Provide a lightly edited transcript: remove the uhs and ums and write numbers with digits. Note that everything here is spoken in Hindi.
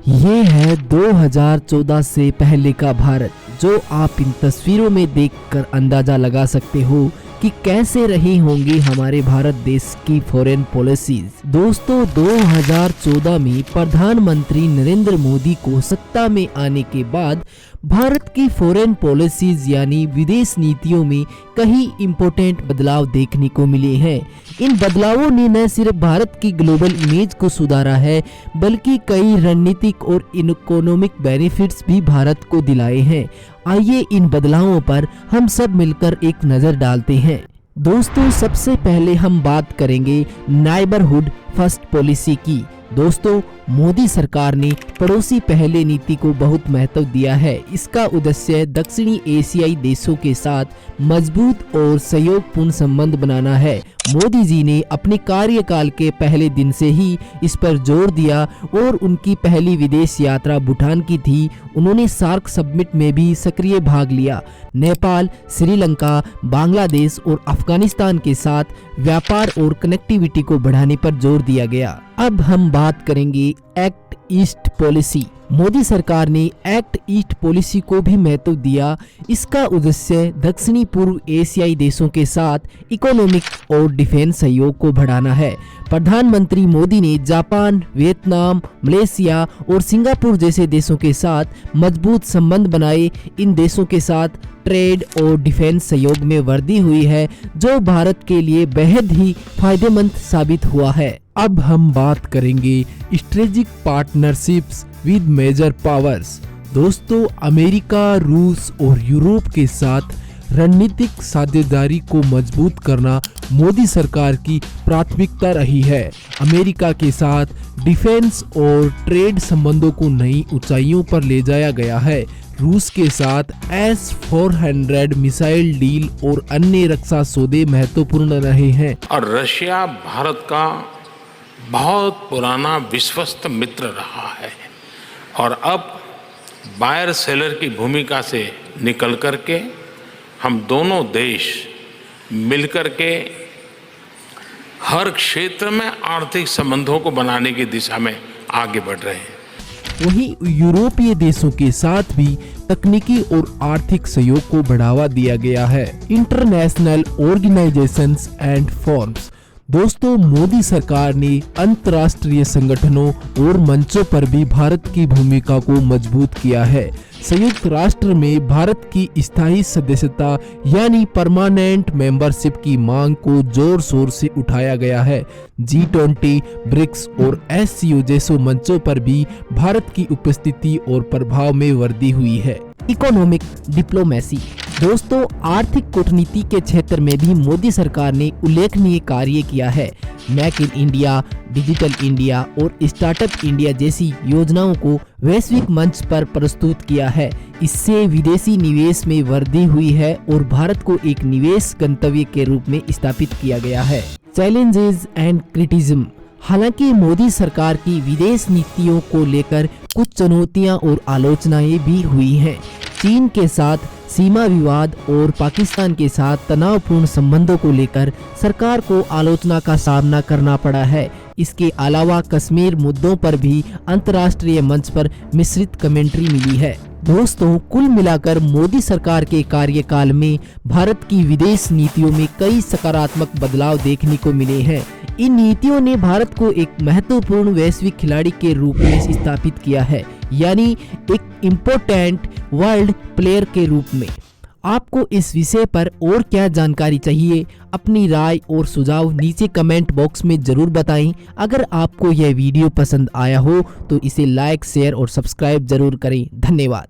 ये है 2014 से पहले का भारत, जो आप इन तस्वीरों में देखकर अंदाजा लगा सकते हो कि कैसे रही होंगी हमारे भारत देश की फॉरेन पॉलिसीज। दोस्तों, 2014 में प्रधानमंत्री नरेंद्र मोदी को सत्ता में आने के बाद भारत की फॉरेन पॉलिसीज यानी विदेश नीतियों में कई इम्पोर्टेंट बदलाव देखने को मिले हैं। इन बदलावों ने न सिर्फ भारत की ग्लोबल इमेज को सुधारा है, बल्कि कई रणनीतिक और इकोनॉमिक बेनिफिट्स भी भारत को दिलाए हैं। आइए इन बदलावों पर हम सब मिलकर एक नजर डालते हैं। दोस्तों, सबसे पहले हम बात करेंगे नेबरहुड फर्स्ट पॉलिसी की। दोस्तों, मोदी सरकार ने पड़ोसी पहले नीति को बहुत महत्व दिया है। इसका उद्देश्य दक्षिणी एशियाई देशों के साथ मजबूत और सहयोगपूर्ण संबंध बनाना है। मोदी जी ने अपने कार्यकाल के पहले दिन से ही इस पर जोर दिया और उनकी पहली विदेश यात्रा भूटान की थी। उन्होंने सार्क समिट में भी सक्रिय भाग लिया। नेपाल, श्रीलंका, बांग्लादेश और अफगानिस्तान के साथ व्यापार और कनेक्टिविटी को बढ़ाने पर जोर दिया गया। अब हम बात करेंगे एक्ट ईस्ट पॉलिसी। मोदी सरकार ने एक्ट ईस्ट पॉलिसी को भी महत्व दिया। इसका उद्देश्य दक्षिणी पूर्व एशियाई देशों के साथ इकोनॉमिक और डिफेंस सहयोग को बढ़ाना है। प्रधानमंत्री मोदी ने जापान, वियतनाम, मलेशिया और सिंगापुर जैसे देशों के साथ मजबूत संबंध बनाए। इन देशों के साथ ट्रेड और डिफेंस सहयोग में वृद्धि हुई है, जो भारत के लिए बेहद ही फायदेमंद साबित हुआ है। अब हम बात करेंगे strategic partnerships with major powers. दोस्तों, अमेरिका, रूस और यूरोप के साथ रणनीतिक साझेदारी को मजबूत करना मोदी सरकार की प्राथमिकता रही है। अमेरिका के साथ डिफेंस और ट्रेड संबंधों को नई ऊंचाइयों पर ले जाया गया है। रूस के साथ S-400 मिसाइल डील और अन्य रक्षा सौदे महत्वपूर्ण रहे हैं। और रशिया भारत का बहुत पुराना विश्वस्त मित्र रहा है और अब बायर सेलर की भूमिका से निकल करके हम दोनों देश मिलकर के हर क्षेत्र में आर्थिक संबंधों को बनाने की दिशा में आगे बढ़ रहे हैं। वहीं यूरोपीय देशों के साथ भी तकनीकी और आर्थिक सहयोग को बढ़ावा दिया गया है। International organisations and forms. दोस्तों, मोदी सरकार ने अंतर्राष्ट्रीय संगठनों और मंचों पर भी भारत की भूमिका को मजबूत किया है। संयुक्त राष्ट्र में भारत की स्थायी सदस्यता यानी परमानेंट मेंबरशिप की मांग को जोर शोर से उठाया गया है। G20, ब्रिक्स और SCO जैसे मंचों पर भी भारत की उपस्थिति और प्रभाव में वृद्धि हुई है। Economic diplomacy. दोस्तों, आर्थिक कूटनीति के क्षेत्र में भी मोदी सरकार ने उल्लेखनीय कार्य किया है। Make in India, digital India और स्टार्टअप इंडिया जैसी योजनाओं को वैश्विक मंच पर प्रस्तुत किया है। इससे विदेशी निवेश में वृद्धि हुई है और भारत को एक निवेश गंतव्य के रूप में स्थापित किया गया है। Challenges and criticism. हालांकि मोदी सरकार की विदेश नीतियों को लेकर कुछ चुनौतियां और आलोचनाएं भी हुई हैं। चीन के साथ सीमा विवाद और पाकिस्तान के साथ तनावपूर्ण संबंधों को लेकर सरकार को आलोचना का सामना करना पड़ा है। इसके अलावा कश्मीर मुद्दों पर भी अंतर्राष्ट्रीय मंच पर मिश्रित कमेंट्री मिली है। दोस्तों, कुल मिलाकर मोदी सरकार के कार्यकाल में भारत की विदेश नीतियों में कई सकारात्मक बदलाव देखने को मिले हैं। इन नीतियों ने भारत को एक महत्वपूर्ण वैश्विक खिलाड़ी के रूप में स्थापित किया है, यानी एक इम्पोर्टेंट वर्ल्ड प्लेयर के रूप में। आपको इस विषय पर और क्या जानकारी चाहिए? अपनी राय और सुझाव नीचे कमेंट बॉक्स में जरूर बताएं। अगर आपको यह वीडियो पसंद आया हो तो इसे लाइक, शेयर और सब्सक्राइब जरूर करें। धन्यवाद।